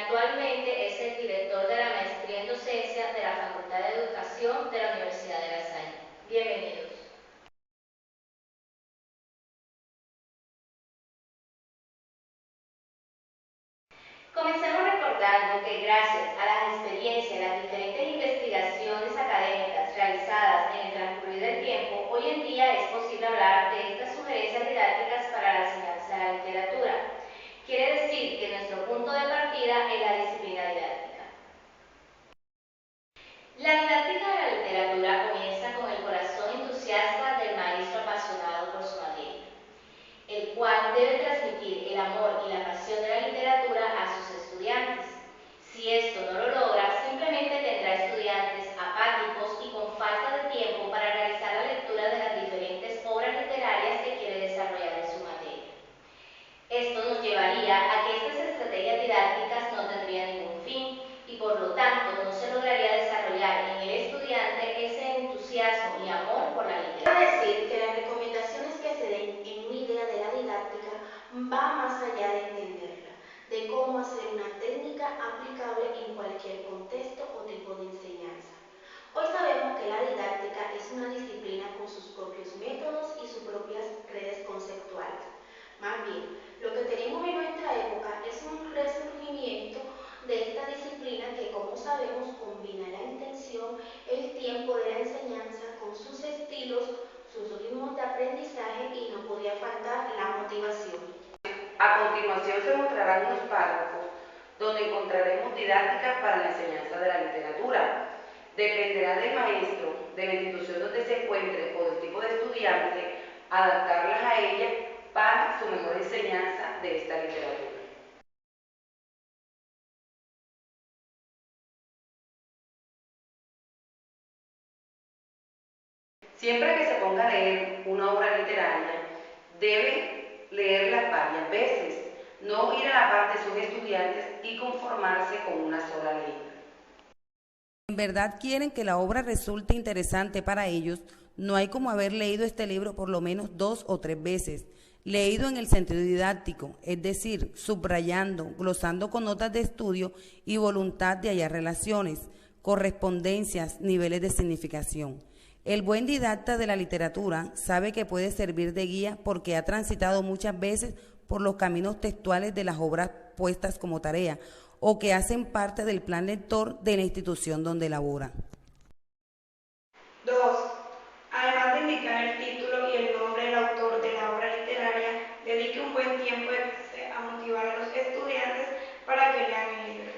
actualmente es el director de la Maestría en Docencia de la Facultad de Educación de la Universidad de La Salle. Bienvenidos. Comencemos recordando que gracias a las experiencias y las diferentes investigaciones académicas realizadas en el transcurrir del tiempo, hoy en día es posible hablar de estas sugerencias didácticas para la enseñanza de la literatura. Quiere decir que nuestro punto de partida es la disciplina didáctica. La didáctica de la literatura comienza con el corazón entusiasta del maestro apasionado por su materia, el cual debe transmitir el amor y la pasión de la literatura a sus estudiantes. Si esto no lo logra, simplemente tendrá estudiantes apáticos y con falta de tiempo para realizar la lectura de las diferentes obras literarias que quiere desarrollar en su materia. Esto nos llevaría a que estas estrategias didácticas no tendrían ningún fin y por lo tanto no se lograría desarrollar en el estudiante ese entusiasmo y amor por la literatura. Quiero decir que las recomendaciones que se den en una idea de la didáctica va más allá de entenderla, de cómo hacer una técnica aplicable en cualquier contexto o tipo de enseñanza. Hoy sabemos que la didáctica es una disciplina con sus propios métodos y sus propias redes conceptuales. Más bien, lo que tenemos en nuestra época es un resurgimiento de esta disciplina que, como sabemos, combina la intención, el tiempo de la enseñanza con sus estilos, sus ritmos de aprendizaje y no podía faltar la motivación. A continuación se mostrarán unos párrafos donde encontraremos didácticas para la enseñanza de la literatura. Dependerá del maestro, de la institución donde se encuentre o del tipo de estudiante, adaptarlas a ella para su mejor enseñanza de esta literatura. Siempre que se ponga a leer una obra literaria, debe leerla varias veces, no ir a la par de sus estudiantes y conformarse con una sola letra. En verdad quieren que la obra resulte interesante para ellos, no hay como haber leído este libro por lo menos 2 o 3 veces, leído en el sentido didáctico, es decir, subrayando, glosando con notas de estudio y voluntad de hallar relaciones, correspondencias, niveles de significación. El buen didacta de la literatura sabe que puede servir de guía porque ha transitado muchas veces por los caminos textuales de las obras puestas como tarea o que hacen parte del plan lector de la institución donde labora. 2. Además de indicar el título y el nombre del autor de la obra literaria, dedique un buen tiempo a motivar a los estudiantes para que lean el libro.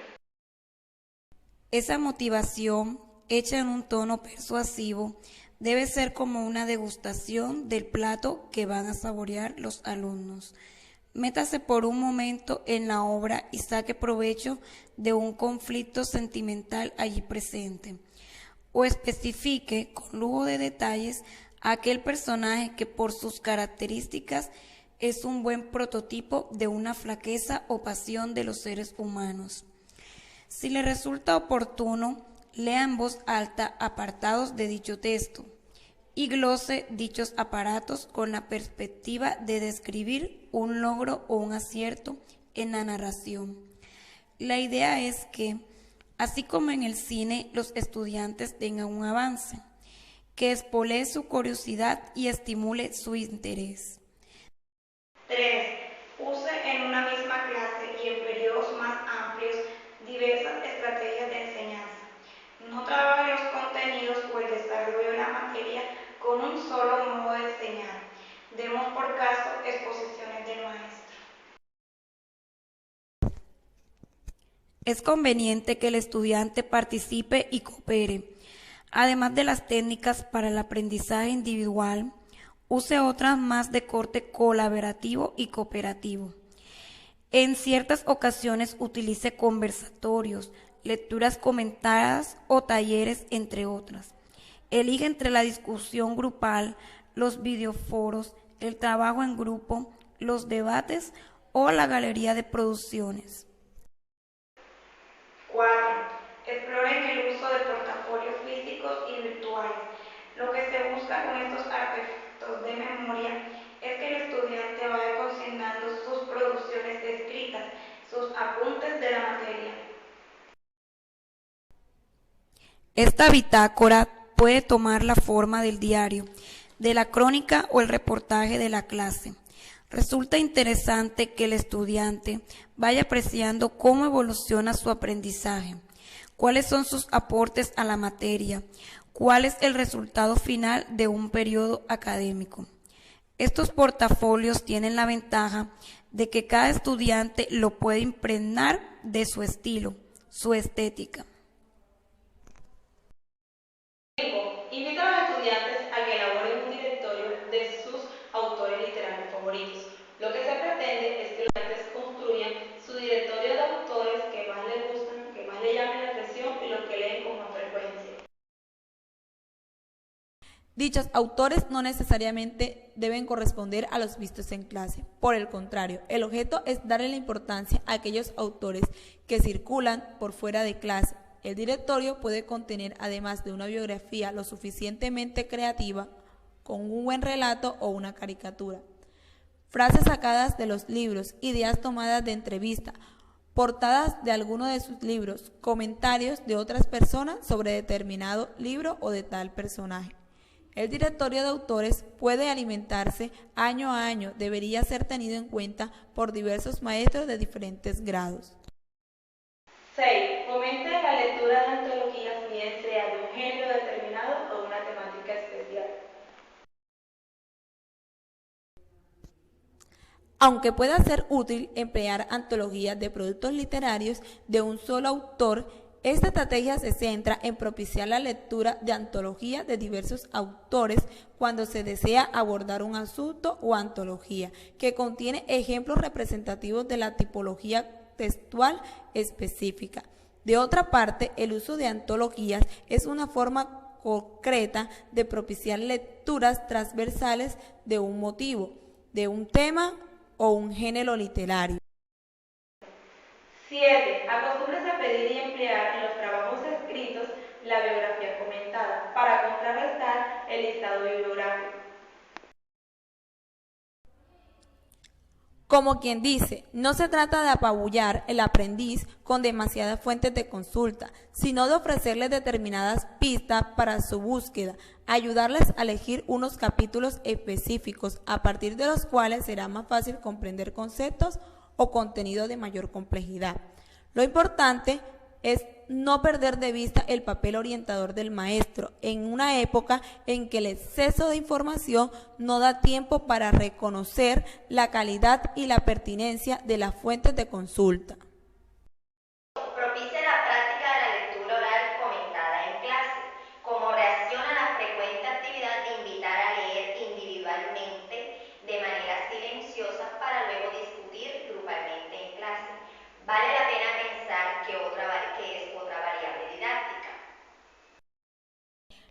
Esa motivación, hecha en un tono persuasivo, debe ser como una degustación del plato que van a saborear los alumnos. Métase por un momento en la obra y saque provecho de un conflicto sentimental allí presente, o especifique con lujo de detalles aquel personaje que por sus características es un buen prototipo de una flaqueza o pasión de los seres humanos. Si le resulta oportuno, lea en voz alta apartados de dicho texto y glose dichos aparatos con la perspectiva de describir un logro o un acierto en la narración. La idea es que, así como en el cine, los estudiantes tengan un avance, que espolee su curiosidad y estimule su interés. 3. Use en una misma clase y en periodos más amplios diversas estrategias de enseñanza. No trabaje los contenidos o el desarrollo de la materia con un solo modo de enseñar. Demos por caso exposiciones del maestro. Es conveniente que el estudiante participe y coopere. Además de las técnicas para el aprendizaje individual, use otras más de corte colaborativo y cooperativo. En ciertas ocasiones utilice conversatorios, lecturas comentadas o talleres, entre otras. Elige entre la discusión grupal, los videoforos, el trabajo en grupo, los debates o la galería de producciones. 4. Exploren el uso de portafolios físicos y virtuales. Lo que se busca con estos artefactos de memoria es que el estudiante vaya consignando sus producciones escritas, sus apuntes de la materia. Esta bitácora puede tomar la forma del diario, de la crónica o el reportaje de la clase. Resulta interesante que el estudiante vaya apreciando cómo evoluciona su aprendizaje, cuáles son sus aportes a la materia, cuál es el resultado final de un periodo académico. Estos portafolios tienen la ventaja de que cada estudiante lo puede impregnar de su estilo, su estética. Invita a los estudiantes a que elaboren un directorio de sus autores literarios favoritos. Lo que se pretende es que los estudiantes construyan su directorio de autores que más les gustan, que más les llamen la atención y los que leen con más frecuencia. Dichos autores no necesariamente deben corresponder a los vistos en clase. Por el contrario, el objeto es darle la importancia a aquellos autores que circulan por fuera de clase. El directorio puede contener, además de una biografía lo suficientemente creativa, con un buen relato o una caricatura, frases sacadas de los libros, ideas tomadas de entrevista, portadas de alguno de sus libros, comentarios de otras personas sobre determinado libro o de tal personaje. El directorio de autores puede alimentarse año a año, debería ser tenido en cuenta por diversos maestros de diferentes grados. 6. Fomente la lectura de antologías, bien sea de un género determinado o de una temática especial. Aunque pueda ser útil emplear antologías de productos literarios de un solo autor, esta estrategia se centra en propiciar la lectura de antologías de diversos autores cuando se desea abordar un asunto o antología que contiene ejemplos representativos de la tipología textual específica. De otra parte, el uso de antologías es una forma concreta de propiciar lecturas transversales de un motivo, de un tema o un género literario. 7. Acostúmbrese a pedir y emplear en los trabajos escritos la biografía comentada para contrarrestar el listado bibliográfico. Como quien dice, no se trata de apabullar el aprendiz con demasiadas fuentes de consulta, sino de ofrecerles determinadas pistas para su búsqueda, ayudarles a elegir unos capítulos específicos a partir de los cuales será más fácil comprender conceptos o contenido de mayor complejidad. Lo importante es no perder de vista el papel orientador del maestro en una época en que el exceso de información no da tiempo para reconocer la calidad y la pertinencia de las fuentes de consulta. Propicia la práctica de la lectura oral comentada en clase, como reacción a la frecuente actividad de invitar a leer individualmente de manera silenciosa para luego discutir grupalmente en clase. Vale la pena pensar que es otra variable didáctica.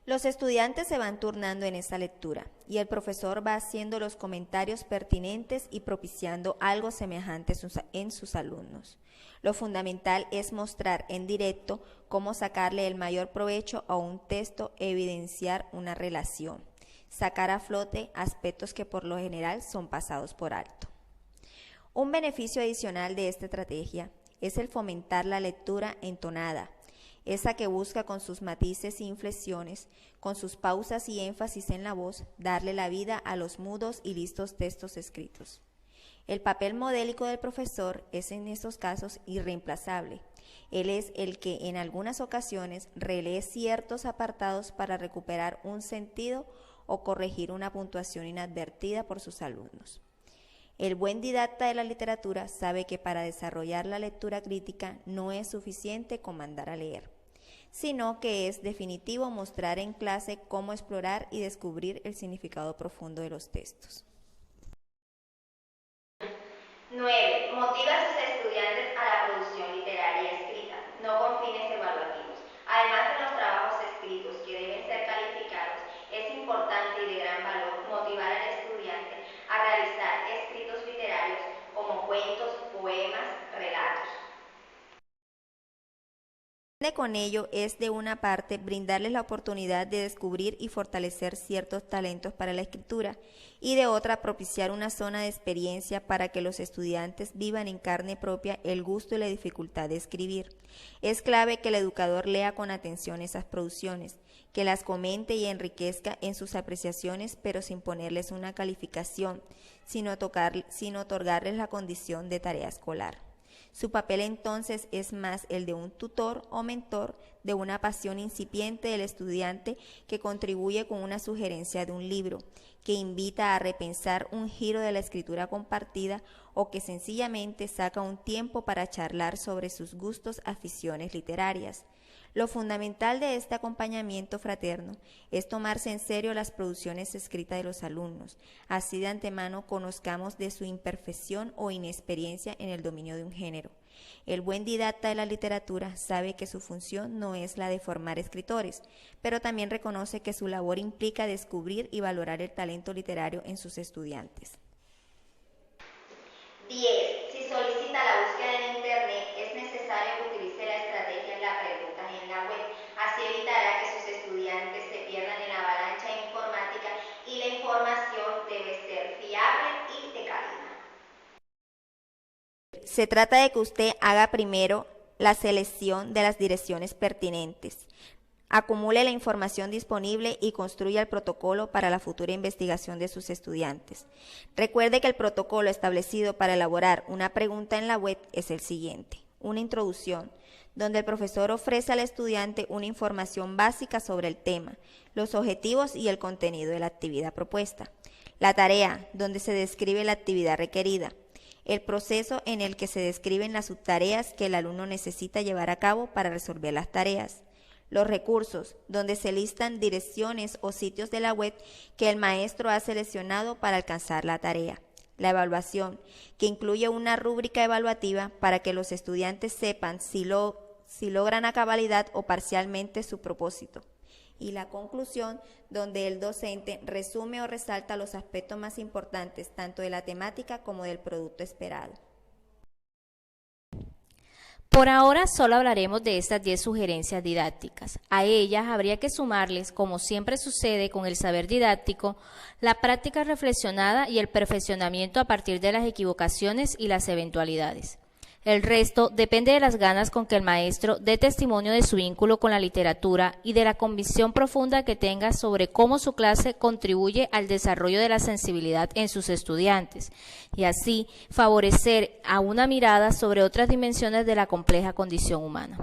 Los estudiantes se van turnando en esta lectura y el profesor va haciendo los comentarios pertinentes y propiciando algo semejante en sus alumnos. Lo fundamental es mostrar en directo cómo sacarle el mayor provecho a un texto e evidenciar una relación, sacar a flote aspectos que por lo general son pasados por alto. Un beneficio adicional de esta estrategia es el fomentar la lectura entonada, esa que busca con sus matices y inflexiones, con sus pausas y énfasis en la voz, darle la vida a los mudos y listos textos escritos. El papel modélico del profesor es en estos casos irreemplazable. Él es el que en algunas ocasiones relee ciertos apartados para recuperar un sentido o corregir una puntuación inadvertida por sus alumnos. El buen didacta de la literatura sabe que para desarrollar la lectura crítica no es suficiente con mandar a leer, sino que es definitivo mostrar en clase cómo explorar y descubrir el significado profundo de los textos. 9. Motiva a sus estudiantes a la producción literaria escrita, no con fines evaluativos. Además de los trabajos escritos que deben ser calificados, es importante y de gran valor motivar al estudiante a realizar escritos literarios como cuentos, poemas, relatos. pretende con ello es, de una parte, brindarles la oportunidad de descubrir y fortalecer ciertos talentos para la escritura, y de otra, propiciar una zona de experiencia para que los estudiantes vivan en carne propia el gusto y la dificultad de escribir. Es clave que el educador lea con atención esas producciones, que las comente y enriquezca en sus apreciaciones, pero sin ponerles una calificación, sin otorgarles la condición de tarea escolar. Su papel entonces es más el de un tutor o mentor de una pasión incipiente del estudiante, que contribuye con una sugerencia de un libro, que invita a repensar un giro de la escritura compartida, o que sencillamente saca un tiempo para charlar sobre sus gustos, aficiones literarias. Lo fundamental de este acompañamiento fraterno es tomarse en serio las producciones escritas de los alumnos, así de antemano conozcamos de su imperfección o inexperiencia en el dominio de un género. El buen didacta de la literatura sabe que su función no es la de formar escritores, pero también reconoce que su labor implica descubrir y valorar el talento literario en sus estudiantes. 10. Si solicita la búsqueda en Internet, es necesario que utilice la estrategia de la pregunta en la web. Así evitará que sus estudiantes se pierdan en la avalancha de informática, y la información debe ser fiable y de calidad. Se trata de que usted haga primero la selección de las direcciones pertinentes, acumule la información disponible y construya el protocolo para la futura investigación de sus estudiantes. Recuerde que el protocolo establecido para elaborar una pregunta en la web es el siguiente: una introducción, donde el profesor ofrece al estudiante una información básica sobre el tema, los objetivos y el contenido de la actividad propuesta. La tarea, donde se describe la actividad requerida. El proceso en el que se describen las subtareas que el alumno necesita llevar a cabo para resolver las tareas. Los recursos, donde se listan direcciones o sitios de la web que el maestro ha seleccionado para alcanzar la tarea. La evaluación, que incluye una rúbrica evaluativa para que los estudiantes sepan si logran a cabalidad o parcialmente su propósito. Y la conclusión, donde el docente resume o resalta los aspectos más importantes tanto de la temática como del producto esperado. Por ahora solo hablaremos de estas 10 sugerencias didácticas. A ellas habría que sumarles, como siempre sucede con el saber didáctico, la práctica reflexionada y el perfeccionamiento a partir de las equivocaciones y las eventualidades. El resto depende de las ganas con que el maestro dé testimonio de su vínculo con la literatura y de la convicción profunda que tenga sobre cómo su clase contribuye al desarrollo de la sensibilidad en sus estudiantes, y así favorecer a una mirada sobre otras dimensiones de la compleja condición humana.